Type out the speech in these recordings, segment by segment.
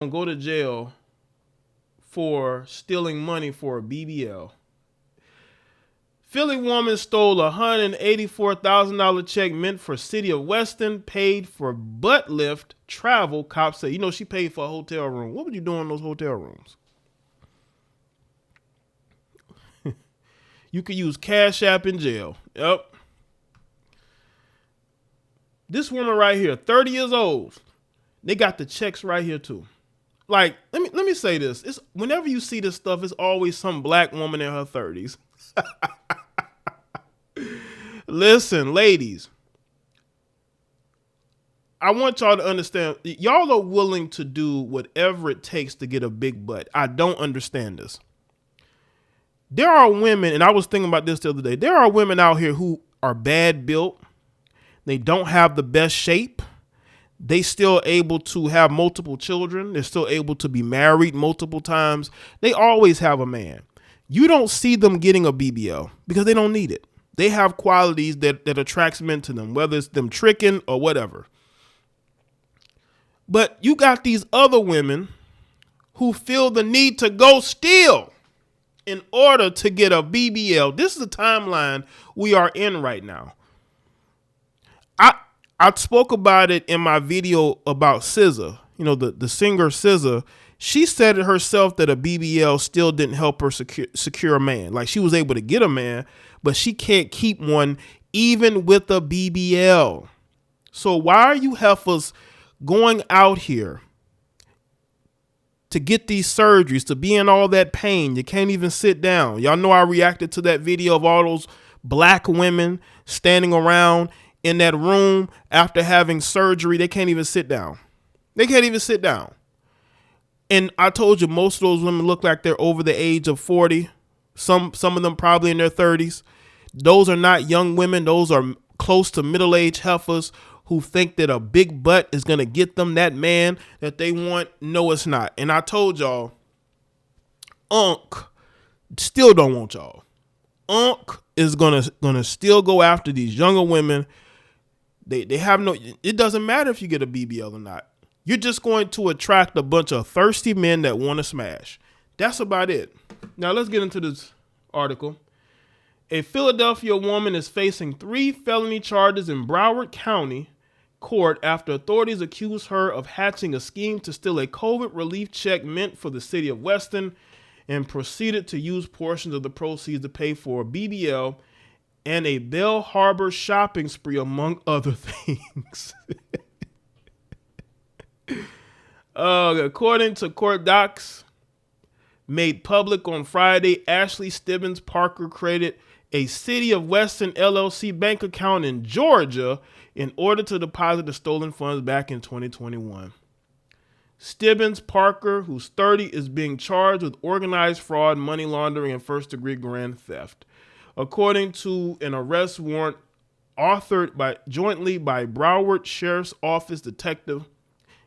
Go to jail for stealing money for a BBL. Philly woman stole a $184,000 check meant for City of Weston, paid for butt lift travel. Cops say, she paid for a hotel room. What would you do in those hotel rooms? You could use Cash App in jail. Yep. This woman right here, 30 years old. They got the checks right here too. Like, let me say this. It's whenever you see this stuff, it's always some black woman in her 30s. Listen, ladies, I want y'all to understand, y'all are willing to do whatever it takes to get a big butt. I don't understand this. There are women, and I was thinking about this the other day, there are women out here who are bad built. They don't have the best shape. They still able to have multiple children. They're still able to be married multiple times. They always have a man. You don't see them getting a BBL because they don't need it. They have qualities that attracts men to them, whether it's them tricking or whatever. But you got these other women who feel the need to go steal in order to get a BBL. This is the timeline we are in right now. I spoke about it in my video about SZA, the singer SZA. She said it herself that a BBL still didn't help her secure a man. Like, she was able to get a man, but she can't keep one even with a BBL. So why are you heifers going out here to get these surgeries, to be in all that pain? You can't even sit down. Y'all know I reacted to that video of all those black women standing around in that room after having surgery. They can't even sit down. They can't even sit down. And I told you, most of those women look like they're over the age of 40. Some of them probably in their 30s. Those are not young women. Those are close to middle-aged heifers who think that a big butt is going to get them that man that they want. No, it's not. And I told y'all, still don't want y'all. Is gonna still go after these younger women. They have no, it doesn't matter if you get a BBL or not. You're just going to attract a bunch of thirsty men that want to smash. That's about it. Now let's get into this article. A Philadelphia woman is facing 3 felony charges in Broward County court after authorities accuse her of hatching a scheme to steal a COVID relief check meant for the city of Weston and proceeded to use portions of the proceeds to pay for a BBL and a Bell Harbor shopping spree, among other things. According to court docs made public on Friday, Ashley Stibbins-Parker created a City of Weston LLC bank account in Georgia in order to deposit the stolen funds back in 2021. Stibbins-Parker, who's 30, is being charged with organized fraud, money laundering, and first-degree grand theft. According to an arrest warrant authored jointly by Broward Sheriff's Office detective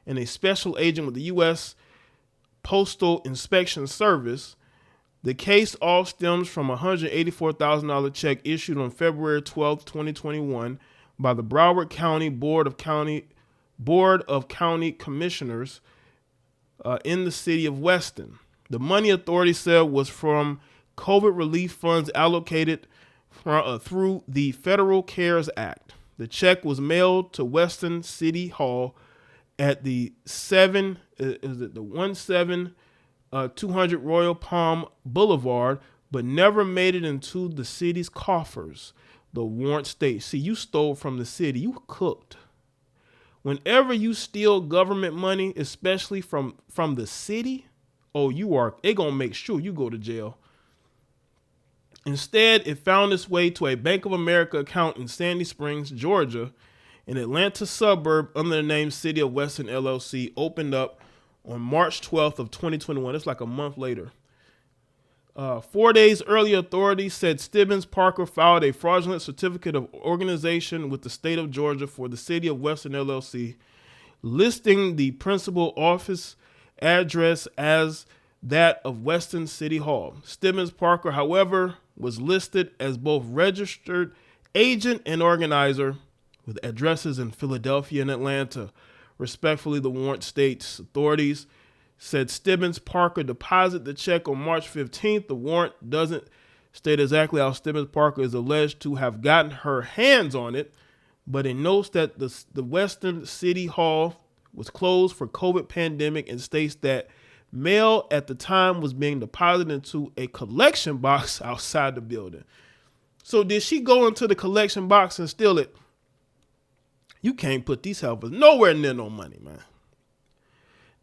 and a special agent with the U.S. Postal Inspection Service, the case all stems from a $184,000 check issued on February 12, 2021 by the Broward County Board of County Commissioners in the city of Weston. The money, authorities said, was from COVID relief funds allocated through the Federal CARES Act. The check was mailed to Weston City Hall at the 200 Royal Palm Boulevard, but never made it into the city's coffers, the warrant states. See, you stole from the city. You cooked. Whenever you steal government money, especially from the city, they gonna make sure you go to jail. Instead, it found its way to a Bank of America account in Sandy Springs, Georgia, an Atlanta suburb under the name City of Weston LLC, opened up on March 12th of 2021. It's like a month later. 4 days earlier, authorities said Stibbins-Parker filed a fraudulent certificate of organization with the state of Georgia for the City of Weston LLC, listing the principal office address as that of Weston City Hall. Stibbins-Parker, however, was listed as both registered agent and organizer with addresses in Philadelphia and Atlanta. Respectfully, the warrant states authorities said Stibbins-Parker deposited the check on March 15th. The warrant doesn't state exactly how Stibbins-Parker is alleged to have gotten her hands on it, but it notes that the Western City Hall was closed for COVID pandemic and states that mail at the time was being deposited into a collection box outside the building. So did she go into the collection box and steal it? You can't put these helpers nowhere near no money, man.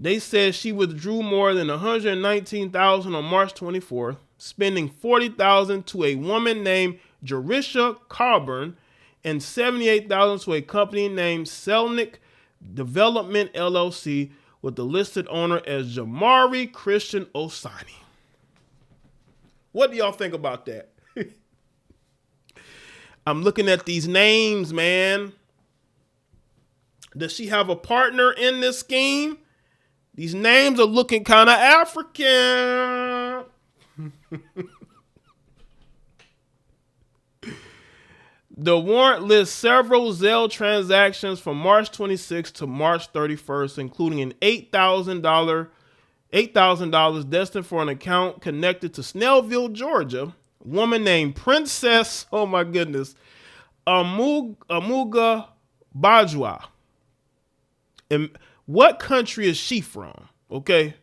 They said she withdrew more than $119,000 on March 24th, spending $40,000 to a woman named Jarisha Carburn and $78,000 to a company named Selnick Development LLC with the listed owner as Jamari Christian Osani. What do y'all think about that? I'm looking at these names, man. Does she have a partner in this scheme? These names are looking kind of African. The warrant lists several Zelle transactions from March 26th to March 31st, including an $8,000 destined for an account connected to Snellville, Georgia. A woman named Princess, oh my goodness, Amuga Bajwa. And what country is she from? Okay.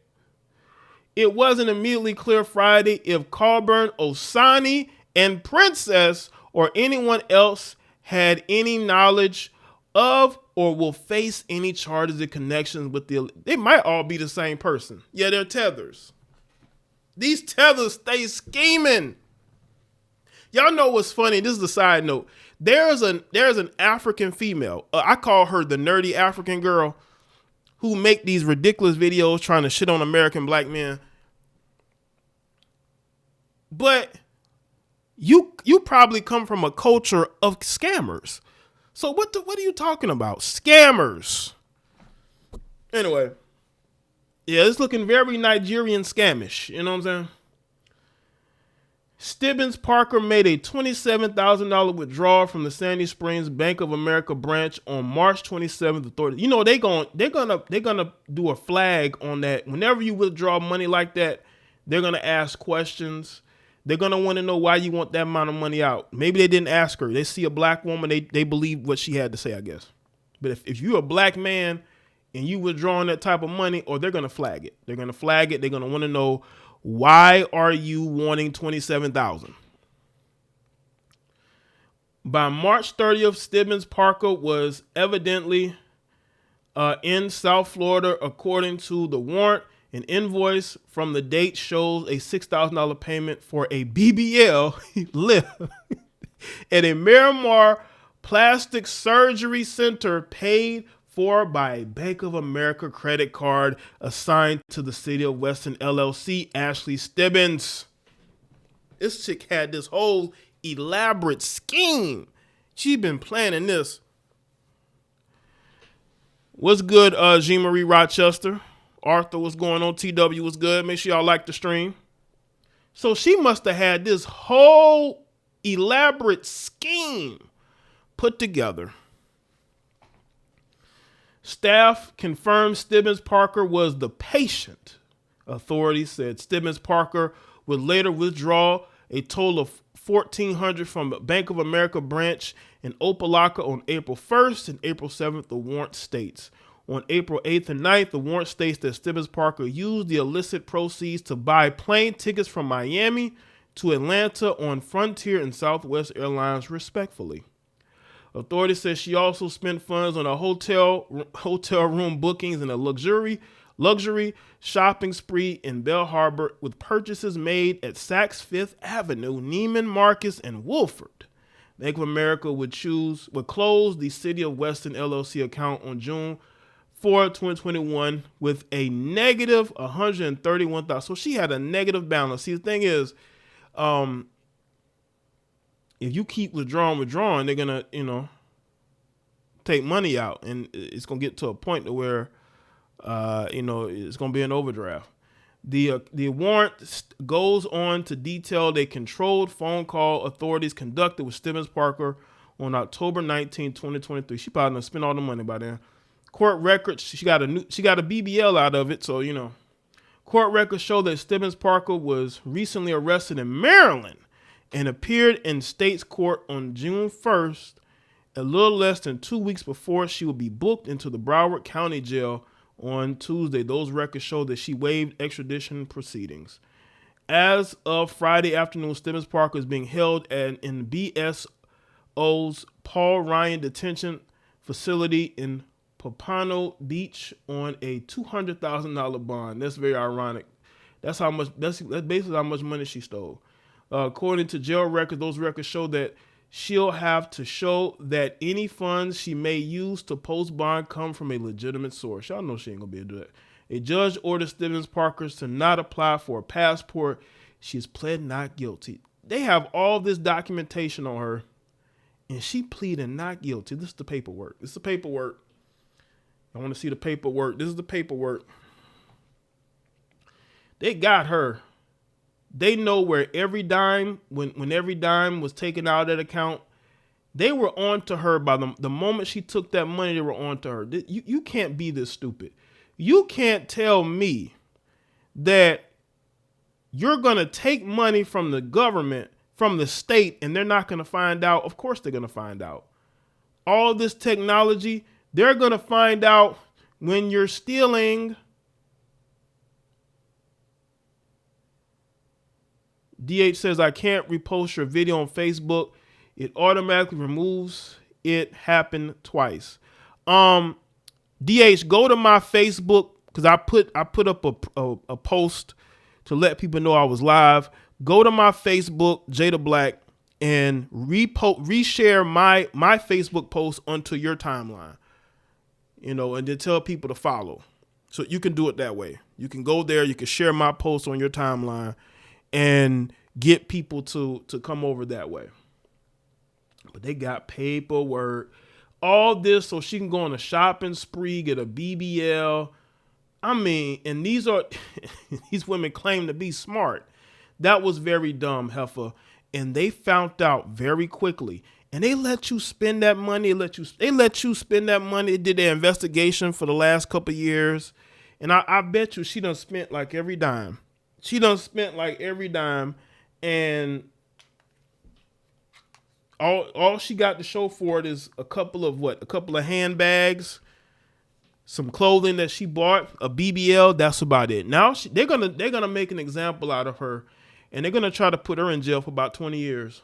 It wasn't immediately clear Friday if Carburn, Osani, and Princess or anyone else had any knowledge of or will face any charges in connections with they might all be the same person. Yeah, they're tethers. These tethers stay scheming. Y'all know what's funny? This is a side note. There's an African female. I call her the nerdy African girl who make these ridiculous videos trying to shit on American black men. But you probably come from a culture of scammers. So what are you talking about? Scammers. Anyway. Yeah, it's looking very Nigerian scamish. You know what I'm saying? Stibbins-Parker made a $27,000 withdrawal from the Sandy Springs Bank of America branch on March 27th. Authorities, you know, they're gonna do a flag on that. Whenever you withdraw money like that, they're gonna ask questions. They're gonna want to know why you want that amount of money out. Maybe they didn't ask her. They see a black woman, they believe what she had to say, I guess. But if you're a black man and you withdrawing that type of money, or they're gonna flag it. They're gonna flag it. They're gonna want to know, why are you wanting $27,000? By March 30th, Stibbins-Parker was evidently in South Florida. According to the warrant, an invoice from the date shows a $6,000 payment for a BBL lift at a Miramar Plastic Surgery Center paid for by a Bank of America credit card assigned to the City of Weston LLC, Ashley Stibbins. This chick had this whole elaborate scheme. She'd been planning this. What's good, Jean Marie Rochester? Arthur, what's going on? TW, what's good? Make sure y'all like the stream. So she must have had this whole elaborate scheme put together. Staff confirmed Stibbins-Parker was the patient. Authorities said Stibbins-Parker would later withdraw a total of $1,400 from the Bank of America branch in Opelika on April 1st and April 7th, the warrant states. On April 8th and 9th, the warrant states that Stibbins-Parker used the illicit proceeds to buy plane tickets from Miami to Atlanta on Frontier and Southwest Airlines, respectively. Authorities said she also spent funds on a hotel room bookings and a luxury shopping spree in Bell Harbor, with purchases made at Saks Fifth Avenue, Neiman Marcus, and Woolford. Bank of America would close the City of Weston LLC account on June 4, 2021 with a negative $131,000. So she had a negative balance. See, the thing is, if you keep withdrawing, they're going to, take money out, and it's going to get to a point to where, it's going to be an overdraft. The warrant goes on to detail a controlled phone call authorities conducted with Stibbins-Parker on October 19, 2023. She probably done spent all the money by then. Court records, she got a BBL out of it, so, Court records show that Stibbins-Parker was recently arrested in Maryland and appeared in state's court on June 1st, a little less than 2 weeks before she would be booked into the Broward County Jail on Tuesday. Those records show that she waived extradition proceedings. As of Friday afternoon, Stibbins-Parker is being held in BSO's Paul Ryan Detention Facility in Pompano Beach on a $200,000 bond. That's very ironic. That's basically how much money she stole. According to jail records, those records show that she'll have to show that any funds she may use to post bond come from a legitimate source. Y'all know she ain't gonna be able to do that. A judge ordered Stibbins-Parker to not apply for a passport. She's pled not guilty. They have all this documentation on her, and she pleaded not guilty. This is the paperwork. This is the paperwork. I want to see the paperwork. This is the paperwork. They got her. They know where every dime, when every dime was taken out of that account, they were on to her by the moment she took that money, they were on to her. You can't be this stupid. You can't tell me that you're going to take money from the government, from the state, and they're not going to find out. Of course they're going to find out. All this technology, they're going to find out when you're stealing. DH says, I can't repost your video on Facebook. It automatically removes it. Happened twice. DH, go to my Facebook, because I put up a post to let people know I was live. Go to my Facebook, Jaye Black, and reshare my Facebook post onto your timeline. And then tell people to follow. So you can do it that way. You can go there, you can share my post on your timeline and get people to come over that way. But they got paperwork. All this so she can go on a shopping spree, get a BBL. I mean, and these women claim to be smart. That was very dumb, Heifer. And they found out very quickly. And they let you spend that money. They let you spend that money. They did their investigation for the last couple of years. And I bet you she done spent like every dime. And all she got to show for it is a couple of handbags, some clothing that she bought, a BBL. That's about it. Now they're gonna make an example out of her, and they're gonna try to put her in jail for about 20 years.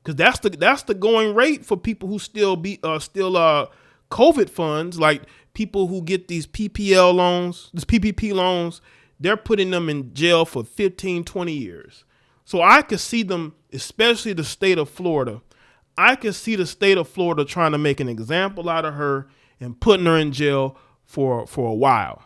Because that's the going rate for people who still COVID funds, like people who get these PPL loans, these PPP loans. They're putting them in jail for 15, 20 years. So I could see them, especially the state of Florida. I could see the state of Florida trying to make an example out of her and putting her in jail for a while.